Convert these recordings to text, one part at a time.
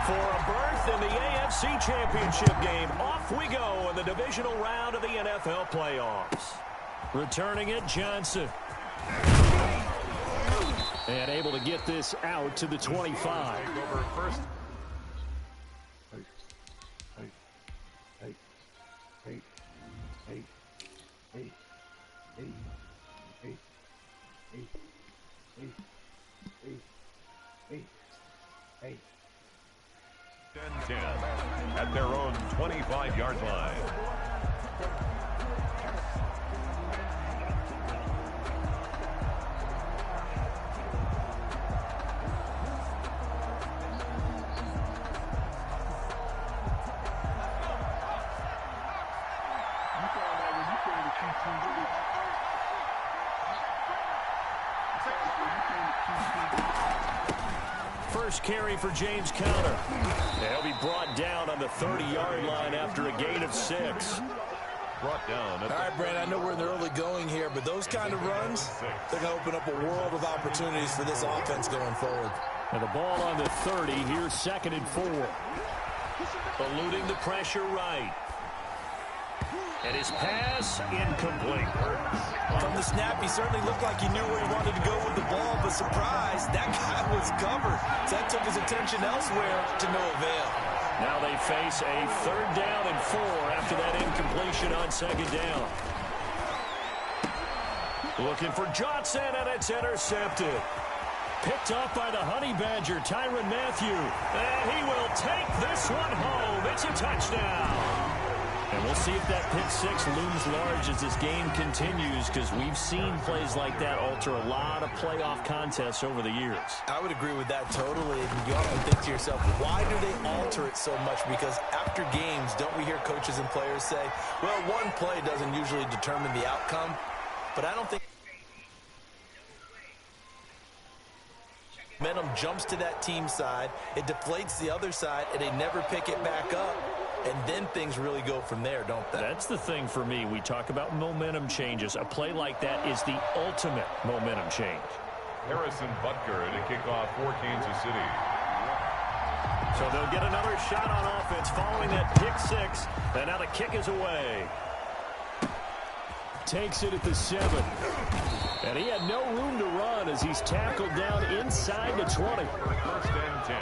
For a berth in the AFC Championship game, off we go in the divisional round of the NFL playoffs. Returning it, Johnson. And able to get this out to the 25. At their own 25-yard line. First carry for James Conner. He'll be brought down on the 30-yard line after a gain of 6. Brought down. All right, Brandon, I know we're in the early going here, but those kind of runs, they're going to open up a world of opportunities for this offense going forward. And the ball on the 30. Here's 2nd and 4. Eluding the pressure right. And his pass incomplete. From the snap, he certainly looked like he knew where he wanted to go with the ball, but surprise, that guy was covered. So that took his attention elsewhere to no avail. Now they face a 3rd down and 4 after that incompletion on 2nd down. Looking for Johnson, and it's intercepted. Picked up by the Honey Badger, Tyrann Mathieu. And he will take this one home. It's a touchdown. And we'll see if that pick 6 looms large as this game continues, because we've seen plays like that alter a lot of playoff contests over the years. I would agree with that totally. And you often think to yourself, why do they alter it so much? Because after games, don't we hear coaches and players say, well, one play doesn't usually determine the outcome. But I don't think momentum jumps to that team side. It deflates the other side, and they never pick it back up. And then things really go from there, don't they? That's the thing for me. We talk about momentum changes. A play like that is the ultimate momentum change. Harrison Butker to kick off for Kansas City. So they'll get another shot on offense following that pick 6. And now the kick is away. Takes it at the 7. And he had no room to run as he's tackled down inside the 20. 1st and 10.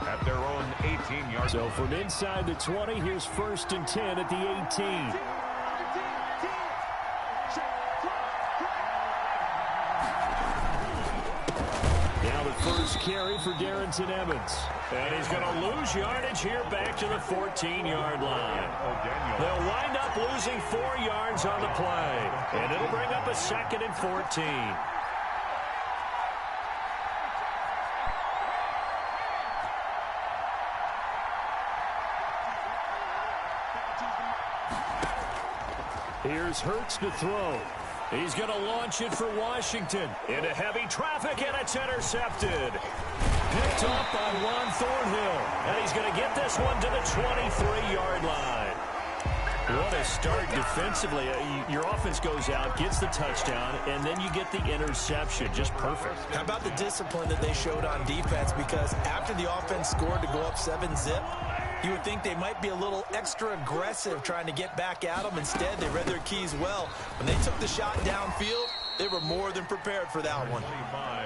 At their own 18-yard. So from inside the 20, here's 1st and 10 at the 18. Now the first carry for Darrington Evans. And he's going to lose yardage here back to the 14-yard line. They'll wind up losing 4 yards on the play. And it'll bring up a 2nd and 14. Here's Hurts to throw. He's going to launch it for Washington. Into heavy traffic, and it's intercepted. Picked up by Juan Thornhill. And he's going to get this one to the 23-yard line. What a start defensively. Your offense goes out, gets the touchdown, and then you get the interception. Just perfect. How about the discipline that they showed on defense? Because after the offense scored to go up 7-zip, you would think they might be a little extra aggressive trying to get back at them. Instead, they read their keys well. When they took the shot downfield, they were more than prepared for that one.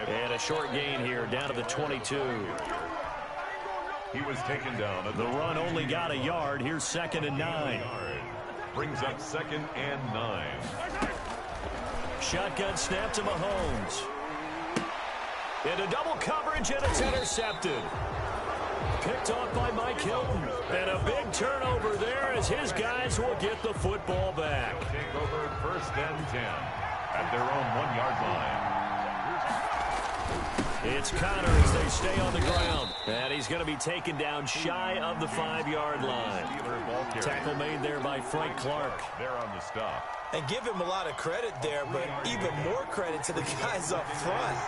And a short gain here, down to the 22. He was taken down. The run only got a yard. Here's 2nd and 9. Brings up 2nd and 9. Shotgun snap to Mahomes. Into double coverage, and it's intercepted. Picked off by Mike Hilton. And a big turnover there as his guys will get the football back. Take over 1st and 10 at their own 1-yard line. It's Conner as they stay on the ground. And he's going to be taken down shy of the 5-yard line. Tackle made there by Frank Clark. They're on the stop. And give him a lot of credit there, but even more credit to the guys up front.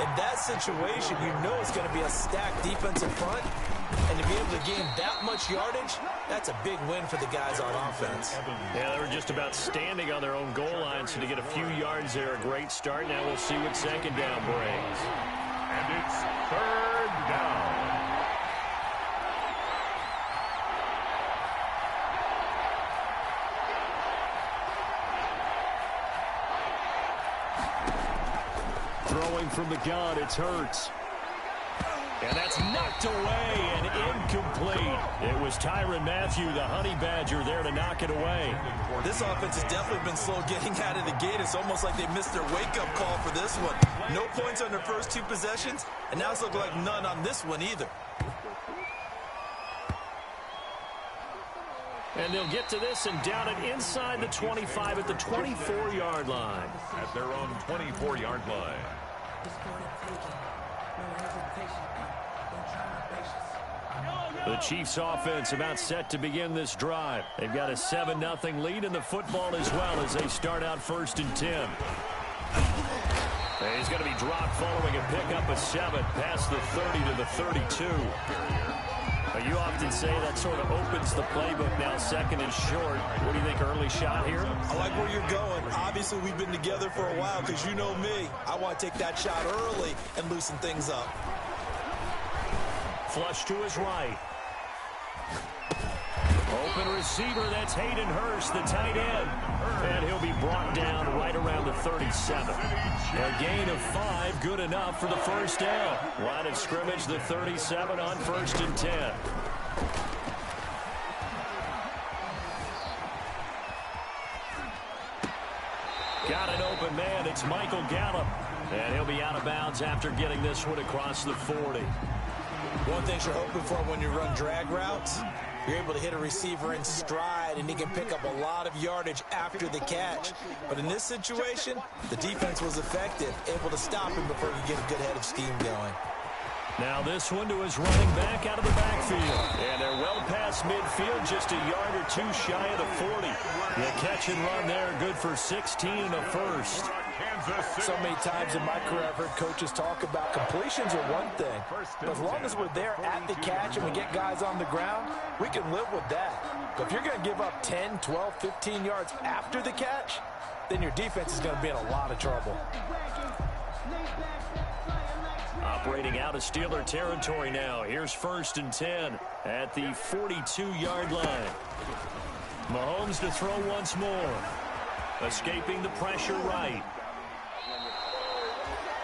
In that situation, you know it's going to be a stacked defensive front. And to be able to gain that much yardage, that's a big win for the guys on offense. Yeah, they were just about standing on their own goal line, so to get a few yards there, a great start. Now we'll see what 2nd down brings. And it's 3rd down. throwing from the gun. It's Hurts. And that's knocked away and incomplete. It was Tyrann Mathieu, the Honey Badger, there to knock it away. This offense has definitely been slow getting out of the gate. It's almost like they missed their wake-up call for this one. No points on their first 2 possessions, and now it's looking like none on this one either. And they'll get to this and down it inside the 25 at the 24-yard line. At their own 24-yard line. The Chiefs offense about set to begin this drive. They've got a 7-0 lead in the football as well as they start out 1st and 10. And he's going to be dropped following a pickup of 7 past the 30 to the 32. You often say that sort of opens the playbook now, 2nd and short. What do you think, early shot here? I like where you're going. Obviously, we've been together for a while because you know me. I want to take that shot early and loosen things up. Flush to his right. Open receiver, that's Hayden Hurst, the tight end. And he'll be brought down right around the 37. A gain of 5, good enough for the first down. Line of scrimmage, the 37 on 1st and 10. Got an open man, it's Michael Gallup. And he'll be out of bounds after getting this one across the 40. One thing you're hoping for when you run drag routes, you're able to hit a receiver in stride, and he can pick up a lot of yardage after the catch. But in this situation, the defense was effective, able to stop him before he could get a good head of steam going. Now this one to his running back out of the backfield. And they're well past midfield, just a yard or 2 shy of the 40. The catch and run there, good for 16 and a first. So many times in my career I've heard coaches talk about completions are one thing, but as long as we're there at the catch and we get guys on the ground, we can live with that. But if you're going to give up 10, 12, 15 yards after the catch, then your defense is going to be in a lot of trouble. Operating out of Steeler territory now. Here's 1st and 10 at the 42-yard line. Mahomes to throw once more. Escaping the pressure right.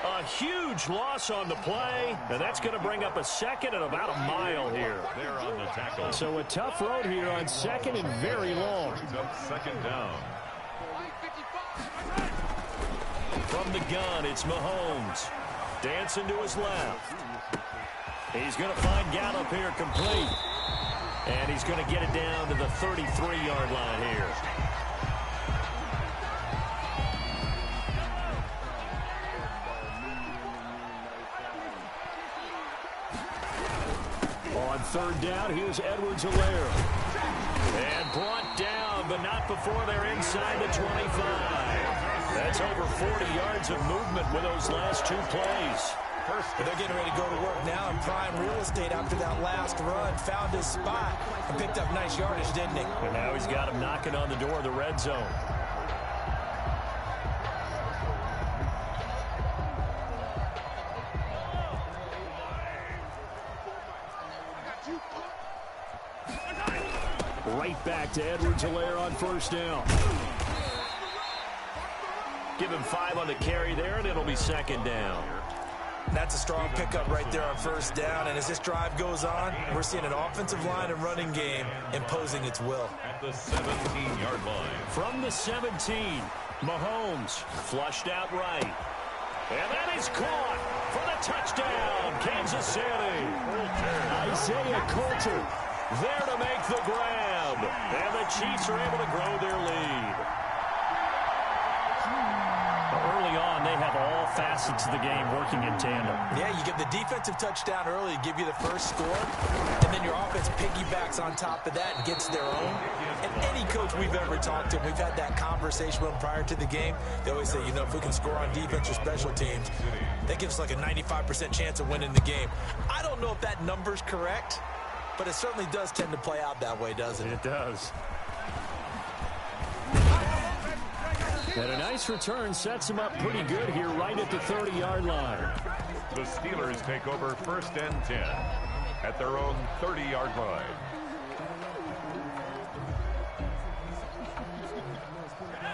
A huge loss on the play, and that's going to bring up a 2nd and about a mile here. They're on the tackle. So a tough road here on 2nd and very long. Brings up 2nd down. From the gun, it's Mahomes. Dancing to his left. He's going to find Gallup here complete. And he's going to get it down to the 33-yard line here. On 3rd down, here's Edwards-Helaire. And brought down, but not before they're inside the 25. That's over 40 yards of movement with those last 2 plays. They're getting ready to go to work now in prime real estate after that last run. Found his spot and picked up nice yardage, didn't he? And now he's got him knocking on the door of the red zone. Right back to Edwards-Helaire on 1st down. Give him 5 on the carry there, and it'll be 2nd down. That's a strong pickup right there on 1st down, and as this drive goes on, we're seeing an offensive line and running game imposing its will. At the 17-yard line. From the 17, Mahomes flushed out right. And that is caught for the touchdown, Kansas City. Isaiah Coulter there to make the grab. And the Chiefs are able to grow their lead. Early on, they have all facets of the game working in tandem. Yeah, you get the defensive touchdown early to give you the first score, and then your offense piggybacks on top of that and gets their own. And any coach we've ever talked to, we've had that conversation with them prior to the game. They always say, you know, if we can score on defense or special teams, that gives us like a 95% chance of winning the game. I don't know if that number's correct, but it certainly does tend to play out that way, doesn't it? It does. And a nice return sets him up pretty good here right at the 30-yard line. The Steelers take over 1st and 10 at their own 30-yard line.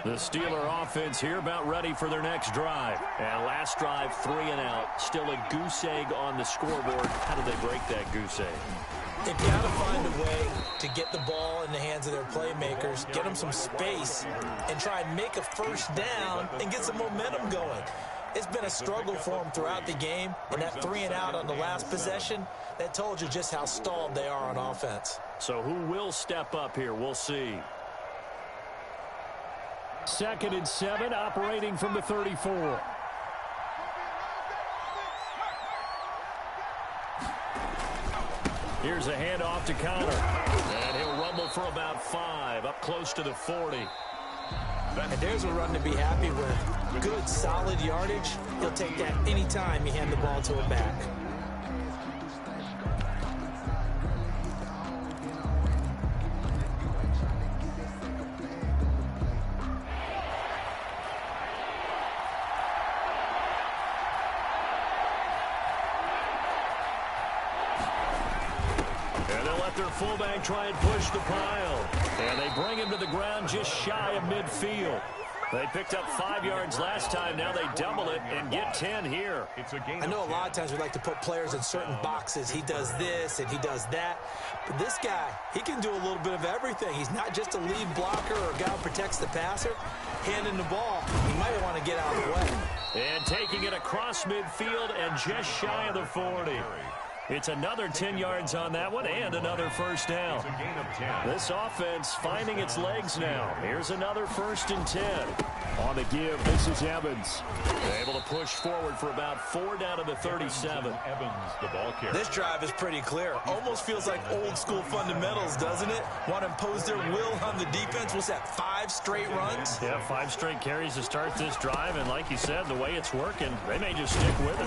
The Steeler offense here about ready for their next drive. And last drive, 3 and out. Still a goose egg on the scoreboard. How do they break that goose egg? They've got to find a way to get the ball in the hands of their playmakers, get them some space, and try and make a first down and get some momentum going. It's been a struggle for them throughout the game, and that 3 and out on the last possession, that told you just how stalled they are on offense. So who will step up here? We'll see. 2nd and 7, operating from the 34. Here's a handoff to Connor. And he'll rumble for about 5, up close to the 40. And there's a run to be happy with. Good, solid yardage. He'll take that anytime you hand the ball to a back. Their fullback try and push the pile. And they bring him to the ground just shy of midfield. They picked up 5 yards last time. Now they double it and get 10 here. I know a lot of times we like to put players in certain boxes. He does this and he does that. But this guy, he can do a little bit of everything. He's not just a lead blocker or a guy who protects the passer. Handing the ball, he might want to get out of the way. And taking it across midfield and just shy of the 40. It's another 10 yards on that one and another first down. This offense finding its legs now. Here's another 1st and 10. On the give, this is Evans. Able to push forward for about 4 down to the 37. Evans, the ball carrier. This drive is pretty clear. Almost feels like old school fundamentals, doesn't it? Want to impose their will on the defense. What's that, 5 straight runs? Yeah, 5 straight carries to start this drive. And like you said, the way it's working, they may just stick with it.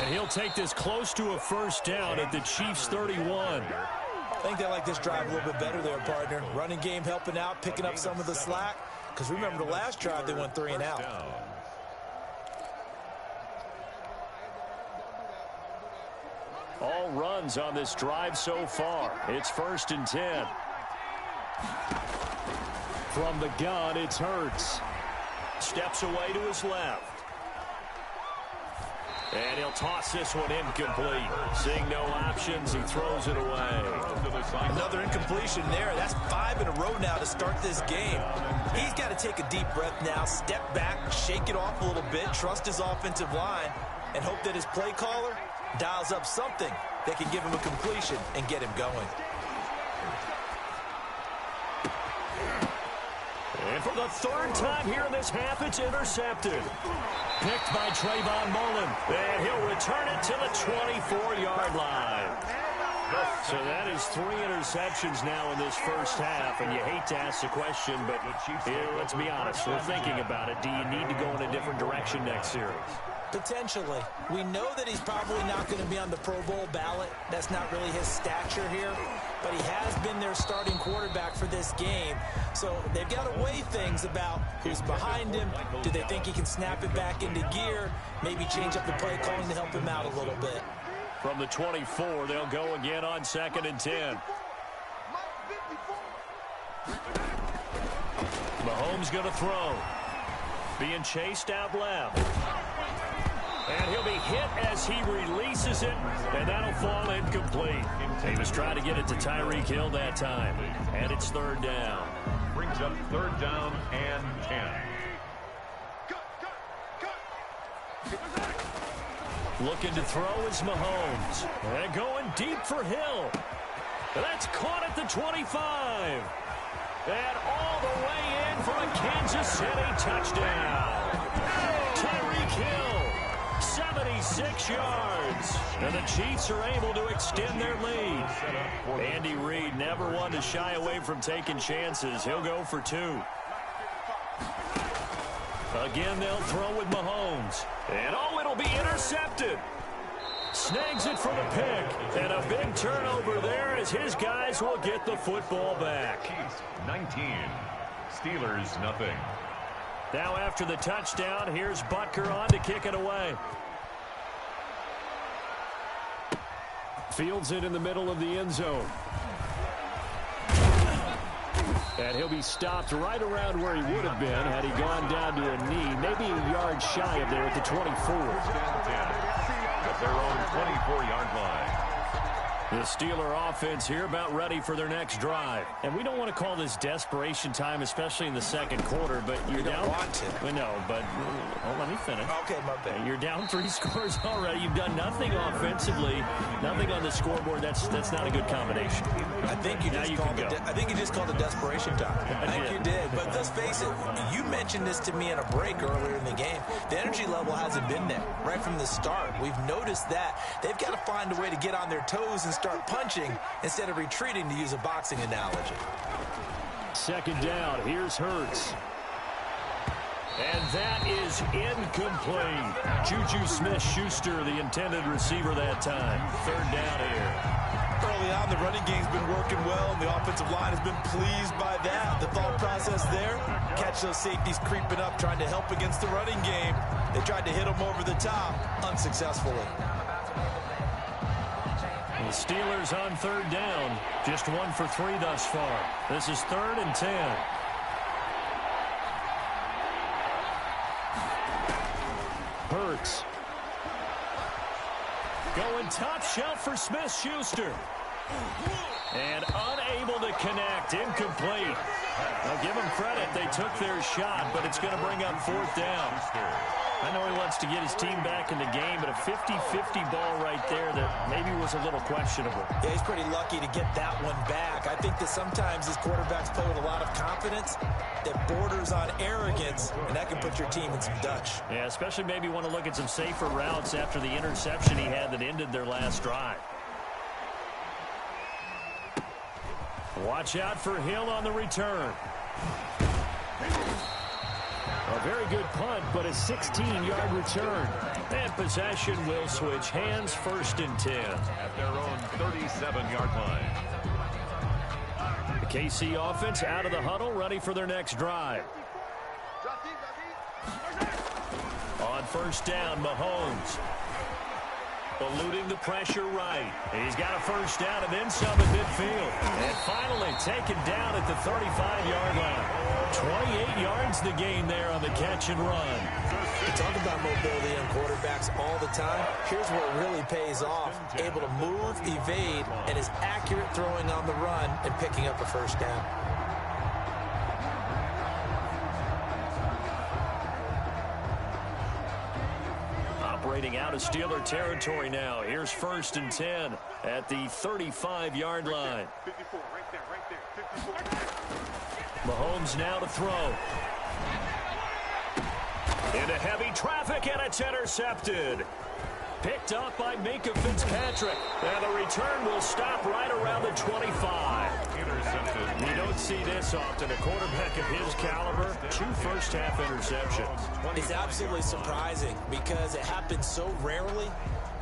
And he'll take this close to a first down at the Chiefs' 31. I think they like this drive a little bit better there, partner. Running game helping out, picking up some of the slack. Because remember, the last drive, they went 3 and out. All runs on this drive so far. It's 1st and 10. From the gun, it's Hurts. Steps away to his left. And he'll toss this one incomplete. Seeing no options, he throws it away. Another incompletion there. That's 5 in a row now to start this game. He's got to take a deep breath now, step back, shake it off a little bit, trust his offensive line, and hope that his play caller dials up something that can give him a completion and get him going. And for the 3rd time here in this half, it's intercepted. Picked by Trayvon Mullen. And he'll return it to the 24-yard line. So that is 3 interceptions now in this first half. And you hate to ask the question, but let's be honest. We're thinking about it. Do you need to go in a different direction next series? Potentially. We know that he's probably not going to be on the Pro Bowl ballot. That's not really his stature here. But he has been their starting quarterback for this game. So they've got to weigh things about who's behind him. Do they think he can snap it back into gear? Maybe change up the play calling to help him out a little bit. From the 24, they'll go again on 2nd and 10. Mahomes going to throw. Being chased out left. And he'll be hit as he releases it, and that'll fall incomplete. He was trying to get it to Tyreek Hill that time, and it's 3rd down. Brings up 3rd down and 10. Looking to throw is Mahomes. And going deep for Hill. That's caught at the 25. And all the way in for a Kansas City touchdown. Tyreek Hill. 76 yards. And the Chiefs are able to extend their lead. Andy Reid never one to shy away from taking chances. He'll go for 2. Again, they'll throw with Mahomes. And it'll be intercepted. Snags it for the pick. And a big turnover there as his guys will get the football back. 19. Steelers, nothing. Now after the touchdown, here's Butker on to kick it away. Fields it in the middle of the end zone. And he'll be stopped right around where he would have been had he gone down to a knee, maybe a yard shy of there at the 24. At their own 24-yard line. The Steeler offense here about ready for their next drive. And we don't want to call this desperation time, especially in the second quarter, but you're down. Don't want to. Well, no, but let me finish. Okay, my bad. You're down 3 scores already. You've done nothing offensively, nothing on the scoreboard. That's not a good combination. I think you just called it desperation time. I think you did. But let's face it, you mentioned this to me in a break earlier in the game. The energy level hasn't been there right from the start. We've noticed that. They've got to find a way to get on their toes and start punching instead of retreating, to use a boxing analogy. Second down. Here's Hurts. And that is incomplete. Juju Smith-Schuster, the intended receiver that time. Third down here. Early on, the running game's been working well, and the offensive line has been pleased by that. The thought process there, catch those safeties creeping up, trying to help against the running game. They tried to hit them over the top, unsuccessfully. The Steelers on third down, just 1 for 3 thus far. This is 3rd and 10. Hurts. Going top shelf for Smith-Schuster. And unable to connect. Incomplete. I'll give them credit. They took their shot, but it's going to bring up 4th down. I know he wants to get his team back in the game, but a 50-50 ball right there that maybe was a little questionable. Yeah, he's pretty lucky to get that one back. I think that sometimes these quarterbacks play with a lot of confidence that borders on arrogance, and that can put your team in some Dutch. Yeah, especially maybe want to look at some safer routes after the interception he had that ended their last drive. Watch out for Hill on the return. A very good punt, but a 16-yard return. And possession will switch hands, 1st and 10. At their own 37-yard line. The KC offense out of the huddle, ready for their next drive. On 1st down, Mahomes. Eluding the pressure right. He's got a 1st down and then some at midfield. And finally taken down at the 35-yard line. 28 yards the gain there on the catch and run. We talk about mobility on quarterbacks all the time. Here's what really pays off. Able to move, evade, and is accurate throwing on the run and picking up a 1st down. Operating out of Steeler territory now. Here's 1st and 10 at the 35-yard line. 54, right there. 54. Mahomes now to throw. Into heavy traffic, and it's intercepted. Picked up by Minkah Fitzpatrick. And the return will stop right around the 25. Intercepted. You don't see this often. A quarterback of his caliber, 2 first-half interceptions. It's absolutely surprising because it happens so rarely.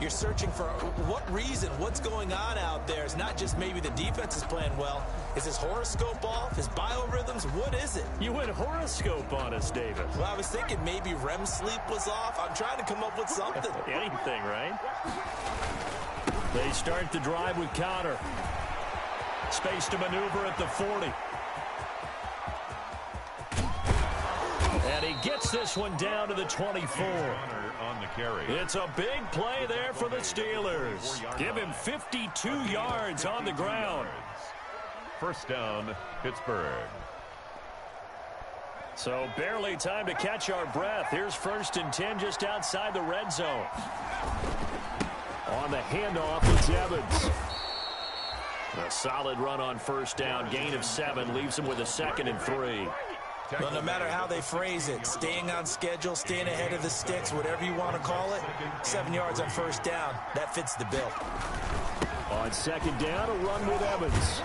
You're searching for what reason, what's going on out there. It's not just maybe the defense is playing well. Is his horoscope off? His biorhythms? What is it? You went horoscope on us, David. Well, I was thinking maybe REM sleep was off. I'm trying to come up with something. Anything, right? They start the drive with Connor. Space to maneuver at the 40. And he gets this one down to the 24. On the carry. It's a big play there for the Steelers. Give him 52 yards on the ground. 1st down, Pittsburgh. So barely time to catch our breath. Here's 1st and 10 just outside the red zone. On the handoff, it's Evans. A solid run on 1st down. Gain of 7 leaves him with a 2nd and 3. Well, no matter how they phrase it, staying on schedule, staying ahead of the sticks, whatever you want to call it, 7 yards on 1st down, that fits the bill. On 2nd down, a run with Evans.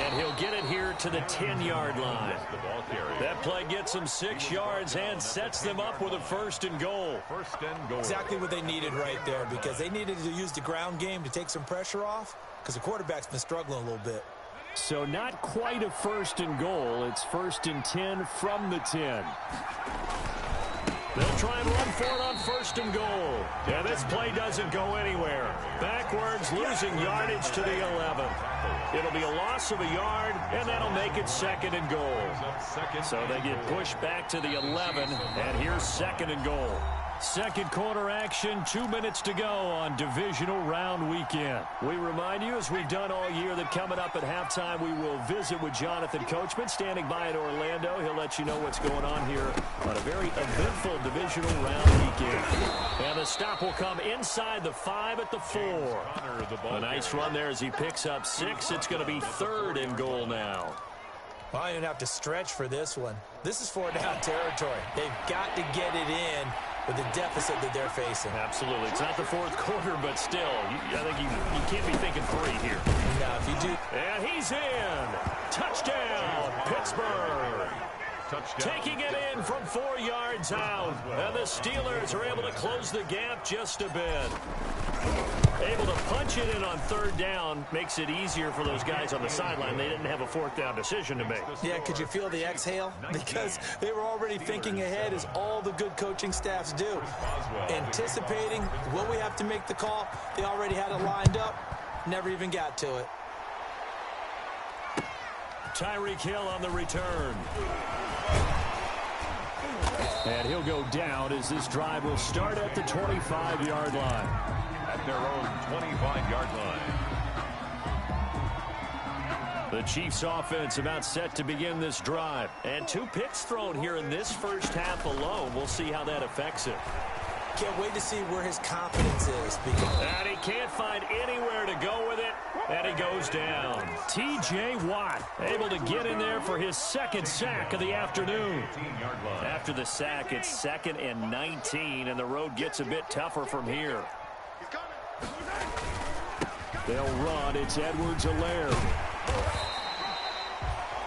And he'll get it here to the 10-yard line. That play gets him 6 yards and sets them up with a 1st and goal. 1st and goal. Exactly what they needed right there, because they needed to use the ground game to take some pressure off, because the quarterback's been struggling a little bit. So not quite a 1st and goal. It's 1st and 10 from the 10. They'll try and run for it on 1st and goal. Yeah, this play doesn't go anywhere. Backwards, losing yardage to the 11. It'll be a loss of a yard, and that'll make it 2nd and goal. So they get pushed back to the 11, and here's 2nd and goal. Second quarter action, 2 minutes to go on divisional round weekend. We remind you, as we've done all year, that coming up at halftime, we will visit with Jonathan Coachman, standing by in Orlando. He'll let you know what's going on here on a very eventful divisional round weekend. And the stop will come inside the 5 at the 4. A nice run there as he picks up 6. It's going to be 3rd and goal now. Well, I don't have to stretch for this one. This is 4-down territory. They've got to get it in with the deficit that they're facing. Absolutely. It's not the 4th quarter, but still, I think you can't be thinking 3 here. Now, if you do. And he's in. Touchdown, Pittsburgh. Touchdown. Taking it in from 4 yards out. And the Steelers are able to close the gap just a bit. Able to punch it in on 3rd down makes it easier for those guys on the sideline. They didn't have a 4th down decision to make. Yeah, could you feel the exhale? Because they were already thinking ahead, as all the good coaching staffs do. Anticipating what we have to make the call. They already had it lined up. Never even got to it. Tyreek Hill on the return. And he'll go down as this drive will start at the 25-yard line. At their own 25-yard line. The Chiefs offense about set to begin this drive. And 2 picks thrown here in this first half alone. We'll see how that affects it. Can't wait to see where his confidence is. And he can't find anywhere to go with it. And he goes down. T.J. Watt able to get in there for his 2nd sack of the afternoon. After the sack, it's 2nd and 19, and the road gets a bit tougher from here. They'll run. It's Edwards-Helaire.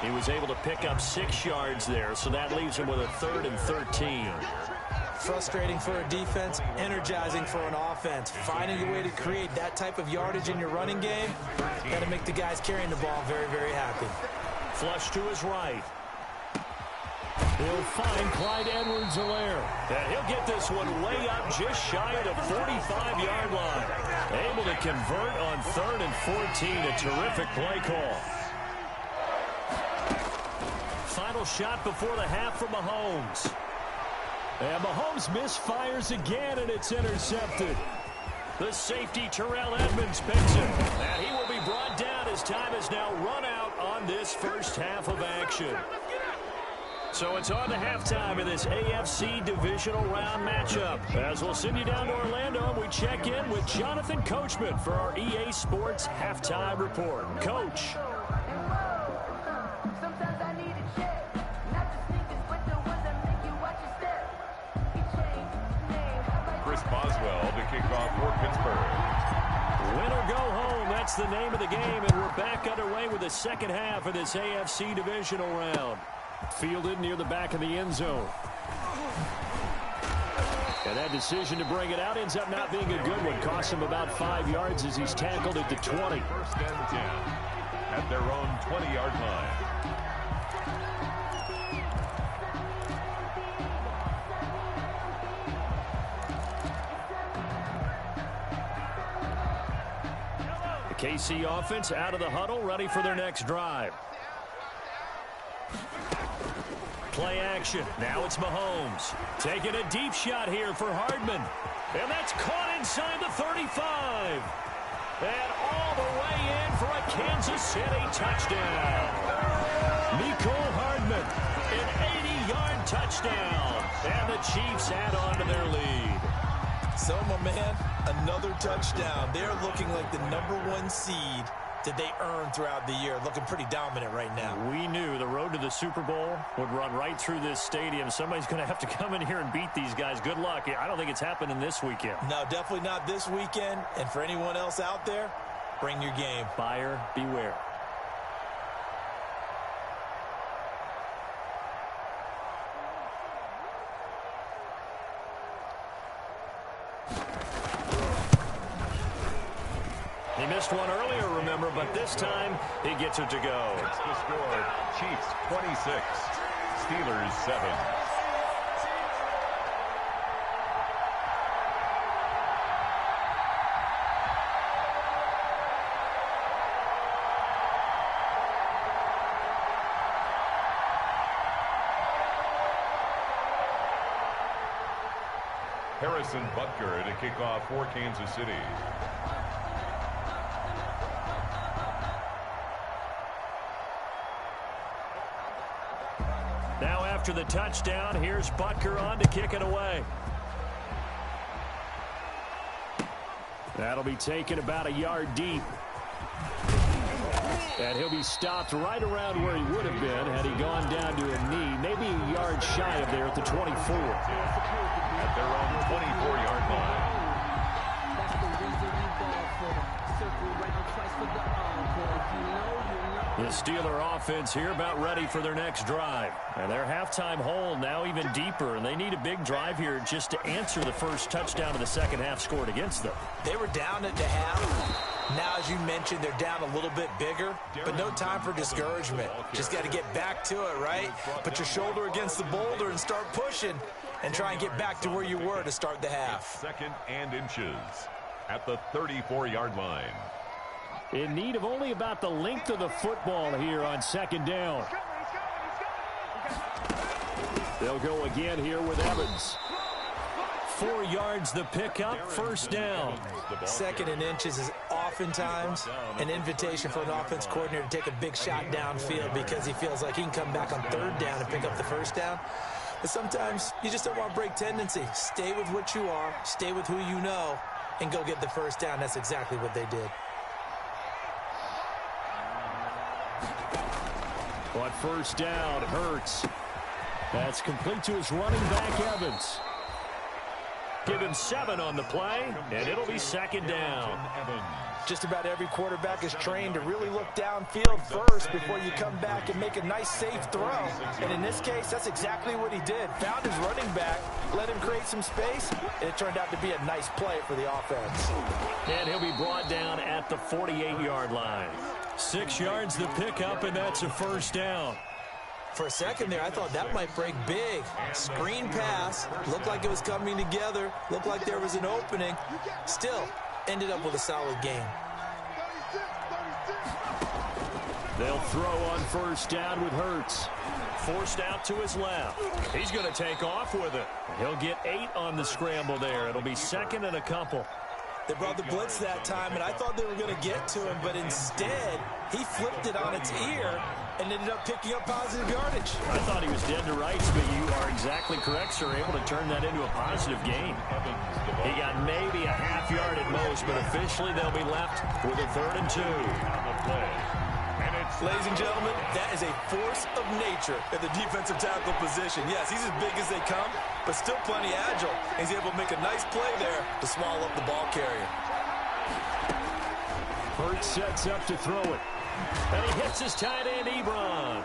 He was able to pick up 6 yards there, so that leaves him with a 3rd and 13. Frustrating for a defense, energizing for an offense. Finding a way to create that type of yardage in your running game, got to make the guys carrying the ball very, very happy. Flush to his right. He'll find Clyde Edwards-Helaire. And he'll get this one way up just shy of the 45-yard line. Able to convert on 3rd and 14. A terrific play call. Final shot before the half from Mahomes. And Mahomes misfires again, and it's intercepted. The safety, Terrell Edmonds, picks it. And he will be brought down as time has now run out on this first half of action. So it's on to halftime in this AFC divisional round matchup. As we'll send you down to Orlando, and we check in with Jonathan Coachman for our EA Sports Halftime Report. Coach. Boswell to kick off for Pittsburgh. Win or go home, that's the name of the game, and we're back underway with the second half of this AFC divisional round. Fielded near the back of the end zone. And that decision to bring it out ends up not being a good one. Costs him about 5 yards as he's tackled at the 20. 1st and 10 at their own 20-yard line. KC offense out of the huddle, ready for their next drive. Play action. Now it's Mahomes. Taking a deep shot here for Hardman. And that's caught inside the 35. And all the way in for a Kansas City touchdown. Mecole Hardman, an 80-yard touchdown. And the Chiefs add on to their lead. So, my man, another touchdown. They're looking like the #1 seed that they earned throughout the year. Looking pretty dominant right now. We knew the road to the Super Bowl would run right through this stadium. Somebody's going to have to come in here and beat these guys. Good luck. I don't think it's happening this weekend. No, definitely not this weekend. And for anyone else out there, bring your game. Buyer beware. He missed one earlier, remember, but this time he gets it to go. It's the score. Chiefs 26, Steelers 7. Harrison Butker to kick off for Kansas City. Now after the touchdown, here's Butker on to kick it away. That'll be taken about a yard deep. And he'll be stopped right around where he would have been had he gone down to a knee, maybe a yard shy of there at the 24. At their own 24-yard line. The Steeler offense here about ready for their next drive. And their halftime hole now even deeper, and they need a big drive here just to answer the first touchdown of the second half scored against them. They were down at the half. Now, as you mentioned, they're down a little bit bigger, but no time for discouragement. Just got to get back to it, right? Put your shoulder against the boulder and start pushing and try and get back to where you were to start the half. Second and inches at the 34-yard line. In need of only about the length of the football here on second down. They'll go again here with Evans. 4 yards the pickup, first down. Second and inches is oftentimes an invitation for an offense coordinator to take a big shot downfield because he feels like he can come back on third down and pick up the first down. But sometimes you just don't want to break tendency. Stay with what you are, stay with who you know, and go get the first down. That's exactly what they did. On first down, Hurts. That's complete to his running back, Evans. Give him 7 on the play, and it'll be second down. Just about every quarterback is trained to really look downfield first before you come back and make a nice, safe throw. And in this case, that's exactly what he did. Found his running back, let him create some space, and it turned out to be a nice play for the offense. And he'll be brought down at the 48-yard line. 6 yards the pickup, and that's a first down. For a second there, I thought that might break big. Screen pass, looked like it was coming together, looked like there was an opening. Still, ended up with a solid game. They'll throw on first down with Hurts. Forced out to his left. He's going to take off with it. He'll get 8 on the scramble there. It'll be second and a couple. They brought the blitz that time, and I thought they were going to get to him, but instead, he flipped it on its ear and ended up picking up positive yardage. I thought he was dead to rights, but you are exactly correct, sir. Able to turn that into a positive gain. He got maybe a half yard at most, but officially they'll be left with a 3rd and 2. Ladies and gentlemen, that is a force of nature at the defensive tackle position. Yes, he's as big as they come, but still plenty agile. He's able to make a nice play there to swallow up the ball carrier. Hurts sets up to throw it. And he hits his tight end, Ebron.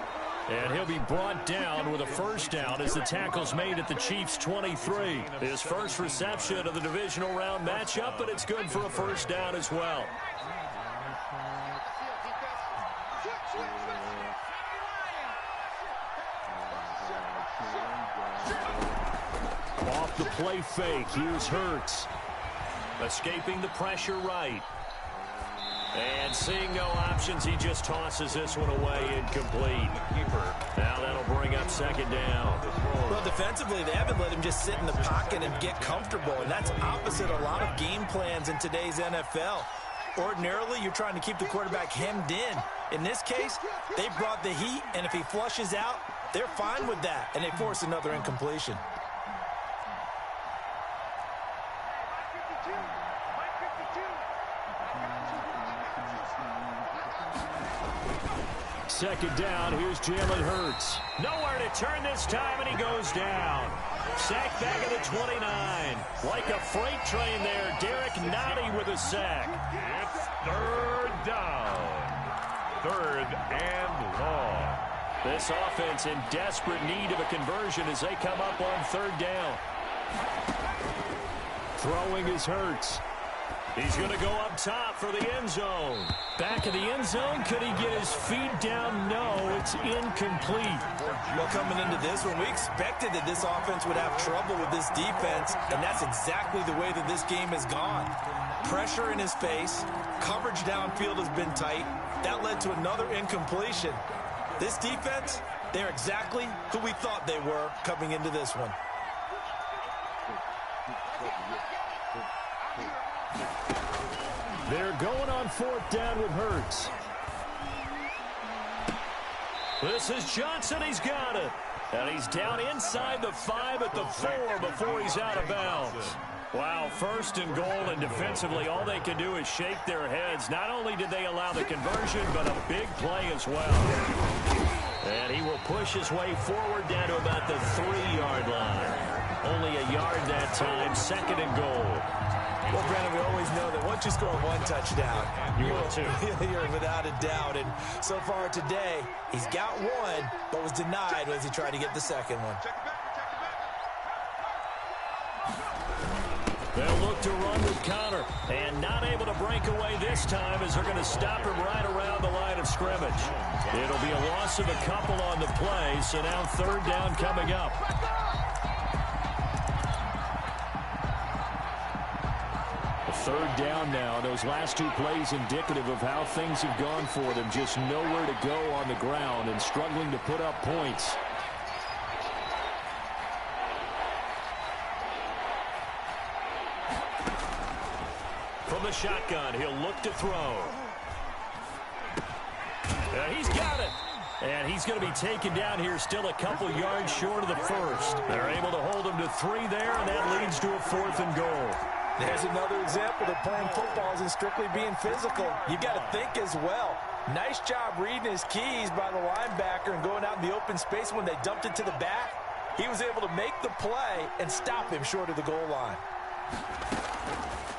And he'll be brought down with a first down as the tackle's made at the Chiefs' 23. His first reception of the divisional round matchup, but it's good for a first down as well. Off the play fake, here's Hurts. Escaping the pressure right. And seeing no options, he just tosses this one away, incomplete. Now that'll bring up second down. Well, defensively, they haven't let him just sit in the pocket and get comfortable, and that's opposite a lot of game plans in today's NFL. Ordinarily, you're trying to keep the quarterback hemmed in. In this case, they brought the heat, and if he flushes out, they're fine with that, and they force another incompletion. Second down, here's Jalen Hurts. Nowhere to turn this time, and he goes down. Sack back at the 29. Like a freight train there, Derek Nottie with a sack. It's 3rd down. 3rd and long. This offense in desperate need of a conversion as they come up on 3rd down. Throwing is Hurts. He's going to go up top for the end zone. Back of the end zone. Could he get his feet down? No, it's incomplete. Well, coming into this one, we expected that this offense would have trouble with this defense, and that's exactly the way that this game has gone. Pressure in his face. Coverage downfield has been tight. That led to another incompletion. This defense, they're exactly who we thought they were coming into this one. They're going on 4th down with Hurts. This is Johnson. He's got it. And he's down inside the 5 at the 4 before he's out of bounds. Wow, 1st and goal, and defensively all they can do is shake their heads. Not only did they allow the conversion, but a big play as well. And he will push his way forward down to about the 3-yard line. Only a yard that time, 2nd and goal. Well, Brandon, we always know that once you score 1 touchdown, You will too. You're without a doubt. And so far today, he's got 1, but was denied as he tried to get the 2nd one. They'll look to run with Connor, and not able to break away this time as they're going to stop him right around the line of scrimmage. It'll be a loss of a couple on the play, so now 3rd down coming up. A 3rd down now. Those last 2 plays indicative of how things have gone for them. Just nowhere to go on the ground and struggling to put up points. From the shotgun, he'll look to throw. He's got it. And he's going to be taken down here still a couple yards short of the 1st. They're able to hold him to 3 there, and that leads to a 4th and goal. There's another example that playing football isn't strictly being physical. You've got to think as well. Nice job reading his keys by the linebacker and going out in the open space when they dumped it to the back. He was able to make the play and stop him short of the goal line.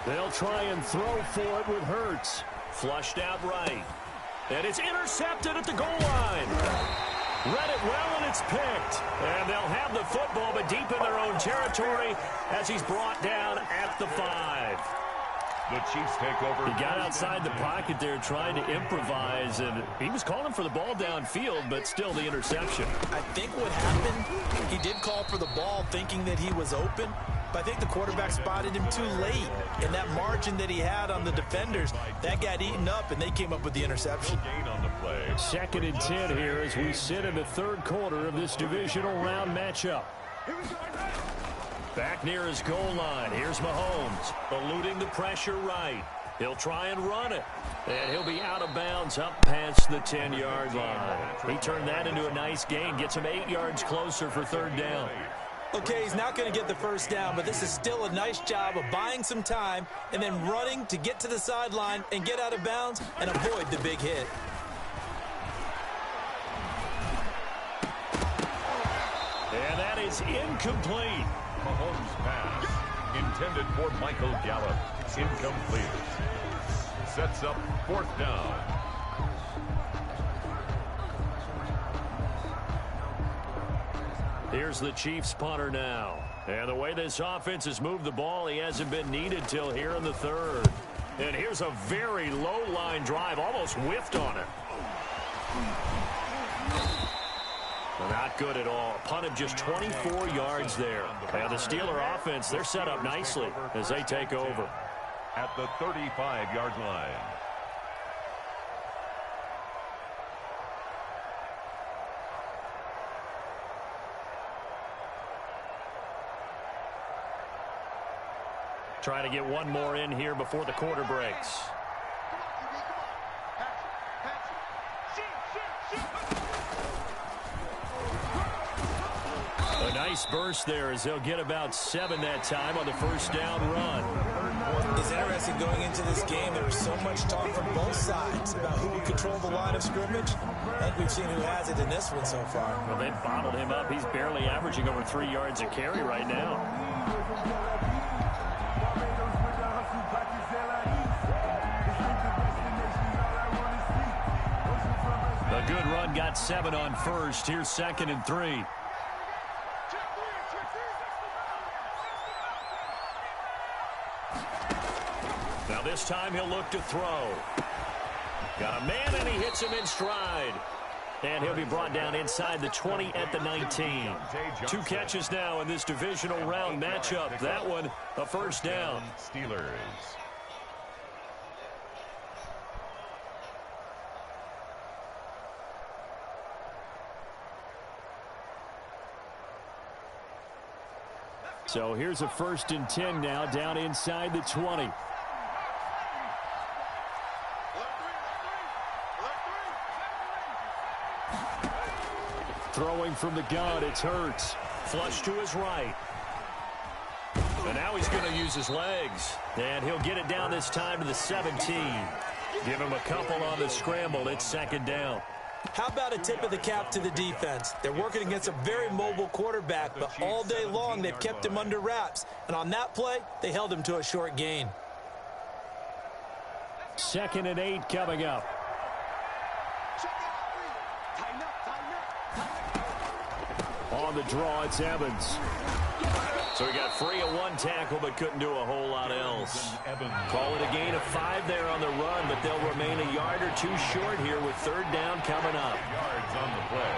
They'll try and throw for it with Hurts. Flushed out right. And it's intercepted at the goal line. Read it well, and it's picked. And they'll have the football, but deep in their own territory as he's brought down at the 5. The Chiefs take over. He got outside the pocket there trying to improvise, and he was calling for the ball downfield, but still the interception. I think what happened, he did call for the ball thinking that he was open, but I think the quarterback spotted him too late. And that margin that he had on the defenders, that got eaten up, and they came up with the interception. Gain on the play. 2nd and 10 here as we sit in the 3rd quarter of this divisional round matchup. Back near his goal line. Here's Mahomes, eluding the pressure right. He'll try and run it. And he'll be out of bounds up past the 10-yard line. He turned that into a nice gain. Gets him 8 yards closer for 3rd down. Okay, he's not going to get the 1st down, but this is still a nice job of buying some time and then running to get to the sideline and get out of bounds and avoid the big hit. And that is incomplete. Mahomes' pass, intended for Michael Gallup, incomplete. Sets up 4th down. Here's the Chiefs punter now. And the way this offense has moved the ball, he hasn't been needed till here in the 3rd. And here's a very low line drive, almost whiffed on it. Not good at all. Punt of just 24 yards there. And the Steeler offense, they're set up nicely as they take over. At the 35-yard line. Trying to get one more in here before the quarter breaks. A nice burst there as they'll get about 7 that time on the 1st down run. It's interesting going into this game. There was so much talk from both sides about who would control the line of scrimmage. I think we've seen who has it in this one so far. Well, they've bottled him up. He's barely averaging over 3 yards a carry right now. A good run got 7 on 1st. Here's 2nd and 3. Now this time he'll look to throw. Got a man, and he hits him in stride. And he'll be brought down inside the 20 at the 19. 2 catches now in this divisional round matchup. That one, a 1st down. Steelers. So here's a 1st and 10 now down inside the 20. Throwing from the gun, it's Hurts. Flush to his right. And now he's going to use his legs. And he'll get it down this time to the 17. Give him a couple on the scramble. It's 2nd down. How about a tip of the cap to the defense? They're working against a very mobile quarterback, but all day long they've kept him under wraps. And on that play, they held him to a short gain. 2nd and 8 coming up. On the draw, it's Evans. So he got free of 1 tackle, but couldn't do a whole lot else. Call it a gain of 5 there on the run, but they'll remain a yard or 2 short here with 3rd down coming up. Yards on the play.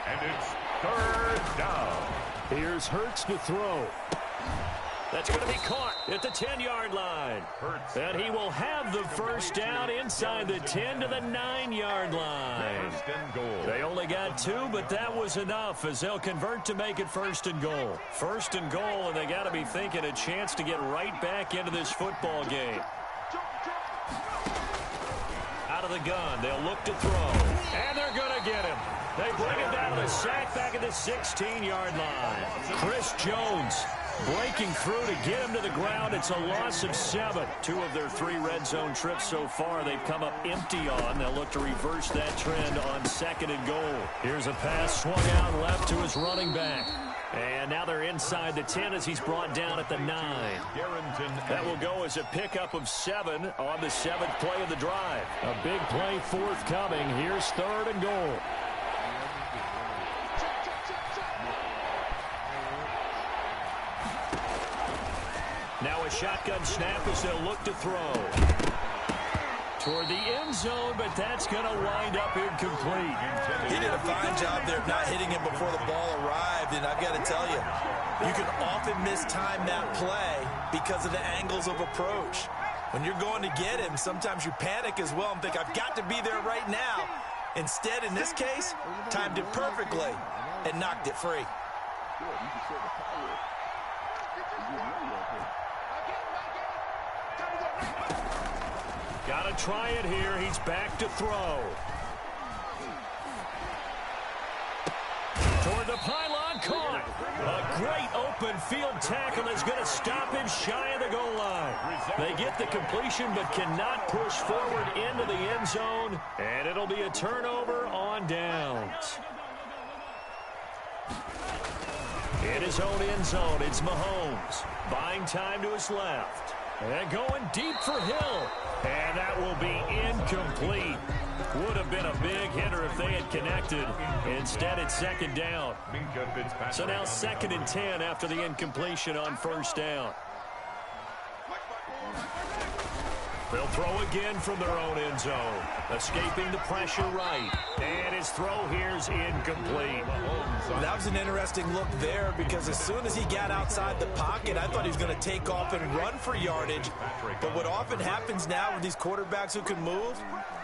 And it's 3rd down. Here's Hurts to throw. That's going to be caught at the 10-yard line. And he will have the 1st down inside the 10 to the 9-yard line. 1st and goal. They only got 2, but that was enough as they'll convert to make it 1st and goal. 1st and goal, and they got to be thinking a chance to get right back into this football game. Out of the gun, they'll look to throw. And they're going to get him. They bring him down to the sack back at the 16-yard line. Chris Jones breaking through to get him to the ground. It's a loss of 7. 2 of their 3 red zone trips so far they've come up empty on. They'll look to reverse that trend on 2nd and goal. Here's a pass swung out left to his running back. And now they're inside the 10 as he's brought down at the 9. That will go as a pickup of 7 on the 7th play of the drive. A big play forthcoming. Here's 3rd and goal. Now a shotgun snap as they'll look to throw. Toward the end zone, but that's going to wind up incomplete. He did a fine job there of not hitting him before the ball arrived, and I've got to tell you, you can often mistime that play because of the angles of approach. When you're going to get him, sometimes you panic as well and think, I've got to be there right now. Instead, in this case, timed it perfectly and knocked it free. Got to try it here. He's back to throw. Toward the pylon, caught. A great open field tackle is going to stop him shy of the goal line. They get the completion but cannot push forward into the end zone, and it'll be a turnover on downs. In his own end zone, it's Mahomes. Buying time to his left. And going deep for Hill. And that will be incomplete. Would have been a big hitter if they had connected. Instead, it's 2nd down. So now 2nd and 10 after the incompletion on 1st down. They'll throw again from their own end zone. Escaping the pressure right. And his throw here's incomplete. That was an interesting look there because as soon as he got outside the pocket, I thought he was going to take off and run for yardage. But what often happens now with these quarterbacks who can move,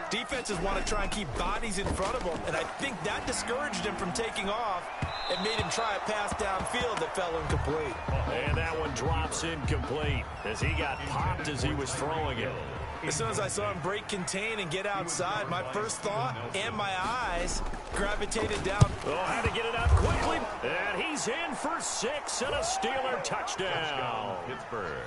defenses want to try and keep bodies in front of them. And I think that discouraged him from taking off and made him try a pass downfield that fell incomplete. And that one drops incomplete as he got popped as he was throwing it. As soon as I saw him break contain and get outside, my first thought and my eyes gravitated down. Oh, had to get it out quickly. And he's in for 6 and a Steeler touchdown. Pittsburgh.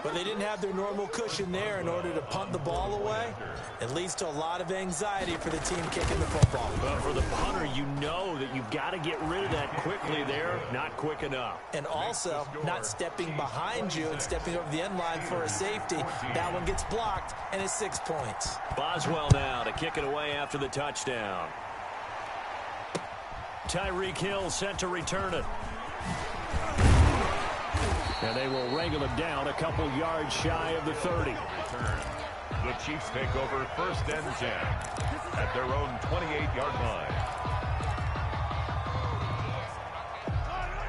But they didn't have their normal cushion there in order to punt the ball away. It leads to a lot of anxiety for the team kicking the football. Well, for the punter, you know that you've got to get rid of that quickly there. Not quick enough. And also, not stepping behind you and stepping over the end line for a safety. That one gets blocked, and it's 6 points. Boswell now to kick it away after the touchdown. Tyreek Hill set to return it. And they will wrangle him down a couple yards shy of the 30. The Chiefs take over 1st and 10 at their own 28-yard line.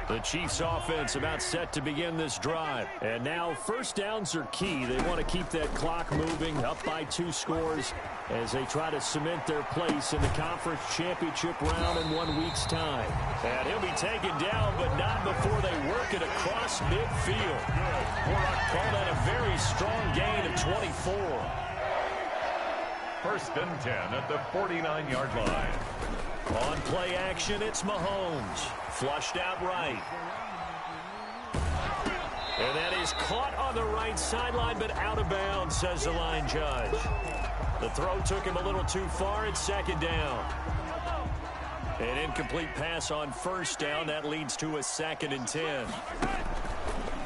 The Chiefs offense about set to begin this drive. And now 1st downs are key. They want to keep that clock moving, up by 2 scores. as they try to cement their place in the conference championship round in 1 week's time. And he'll be taken down, but not before they work it across midfield. Call that a very strong gain of 24. 1st and 10 at the 49-yard line. On play action, it's Mahomes. Flushed out right. And that is caught on the right sideline, but out of bounds, says the line judge. The throw took him a little too far. It's 2nd down. An incomplete pass on 1st down. That leads to a 2nd and 10.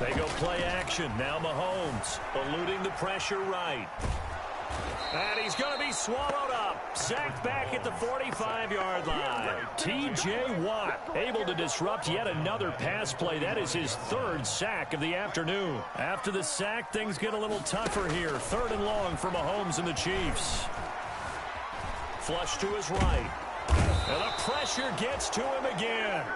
They go play action. Now Mahomes eluding the pressure right. And he's going to be swallowed up. Sacked back at the 45-yard line. T.J. Watt able to disrupt yet another pass play. That is his 3rd sack of the afternoon. After the sack, things get a little tougher here. 3rd and long for Mahomes and the Chiefs. Flush to his right. And the pressure gets to him again.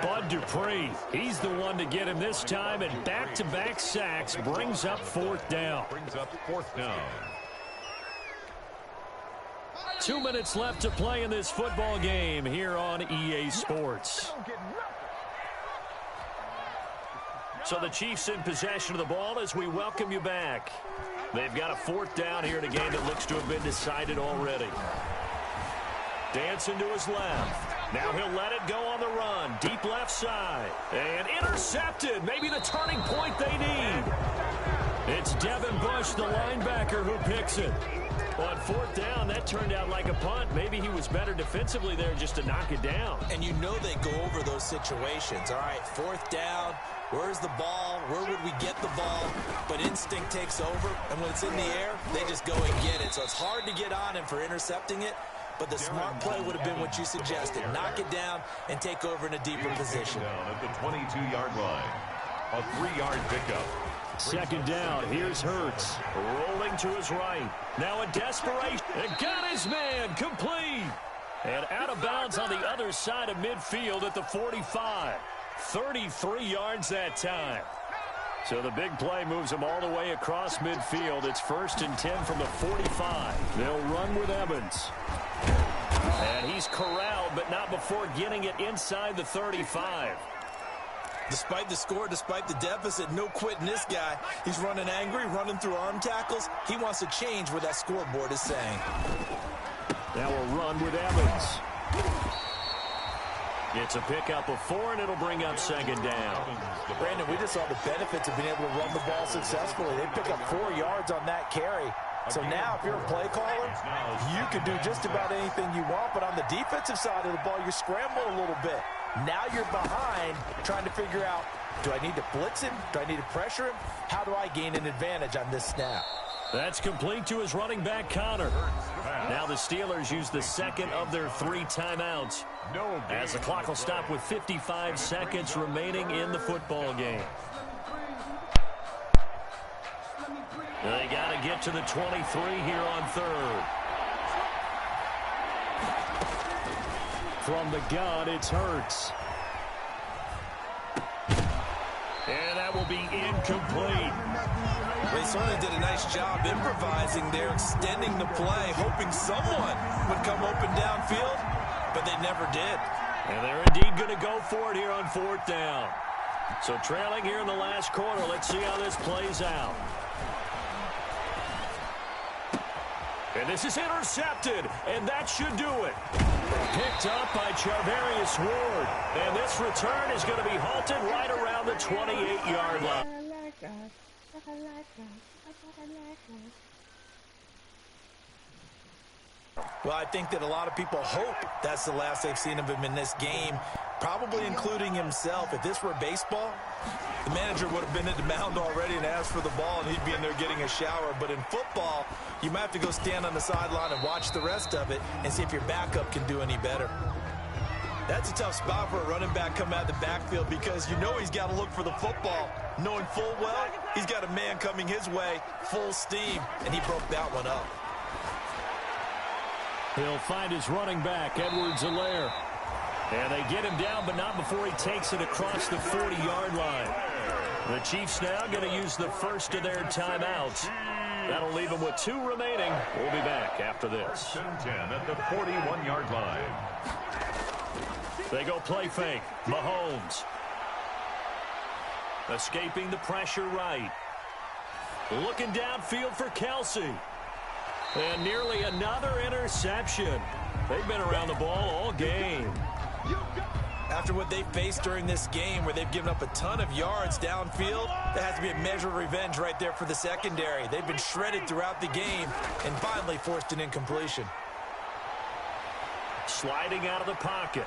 Bud Dupree, he's the one to get him this time, and back-to-back sacks brings up 4th down. 2 minutes left to play in this football game here on EA Sports. So the Chiefs in possession of the ball as we welcome you back. They've got a 4th down here in a game that looks to have been decided already. Dancing to his left. Now he'll let it go on the run. Deep left side. And intercepted. Maybe the turning point they need. It's Devin Bush, the linebacker, who picks it. On 4th down, that turned out like a punt. Maybe he was better defensively there just to knock it down. And you know they go over those situations. All right, 4th down. Where's the ball? Where would we get the ball? But instinct takes over, and when it's in the air, they just go and get it. So it's hard to get on him for intercepting it, but the smart play would have been what you suggested. Knock it down and take over in a deeper position. Down at the 22-yard line. A 3-yard pickup. 2nd down. Here's Hurts. Rolling to his right. Now a desperation. And got his man. Complete. And out of bounds on the other side of midfield at the 45. 33 yards that time. So the big play moves him all the way across midfield. It's 1st and 10 from the 45. They'll run with Evans. And he's corralled, but not before getting it inside the 35. Despite the score, despite the deficit, no quitting this guy. He's running angry, running through arm tackles. He wants to change what that scoreboard is saying. Now we'll run with Evans. It's a pickup of 4, and it'll bring up 2nd down. Brandon, we just saw the benefits of being able to run the ball successfully. They pick up 4 yards on that carry. So now, if you're a play caller, you can do just about anything you want. But on the defensive side of the ball, you scramble a little bit. Now you're behind, trying to figure out, do I need to blitz him? Do I need to pressure him? How do I gain an advantage on this snap? That's complete to his running back, Connor. Now the Steelers use the 2nd of their 3 timeouts, as the clock will stop with 55 seconds remaining in the football game. They got to get to the 23 here on 3rd. From the gun, it's Hurts. And that will be incomplete. They certainly did a nice job improvising there, extending the play, hoping someone would come open downfield, but they never did. And they're indeed going to go for it here on 4th down. So trailing here in the last quarter, let's see how this plays out. And this is intercepted, and that should do it. Picked up by Charvarius Ward. And this return is going to be halted right around the 28-yard line. Well, I think that a lot of people hope that's the last they've seen of him in this game, probably including himself. If this were baseball, the manager would have been at the mound already and asked for the ball, and he'd be in there getting a shower. But in football, you might have to go stand on the sideline and watch the rest of it and see if your backup can do any better. That's a tough spot for a running back coming out of the backfield, because you know he's got to look for the football, knowing full well he's got a man coming his way, full steam, and he broke that one up. He'll find his running back, Edwards-Helaire. And they get him down, but not before he takes it across the 40-yard line. The Chiefs now going to use the first of their timeouts. That'll leave him with 2 remaining. We'll be back after this. 10 at the 41-yard line. They go play fake. Mahomes. Escaping the pressure right. Looking downfield for Kelsey. And nearly another interception. They've been around the ball all game. After what they've faced during this game where they've given up a ton of yards downfield, that has to be a measure of revenge right there for the secondary. They've been shredded throughout the game and finally forced an incompletion. Sliding out of the pocket.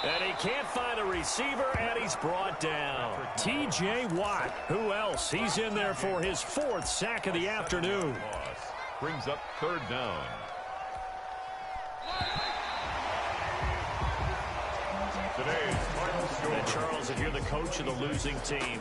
And he can't find a receiver, and he's brought down. T.J. Watt. Who else? He's in there for his 4th sack of the afternoon. Brings up 3rd down. Today's final score. And Charles, if you're the coach of the losing team,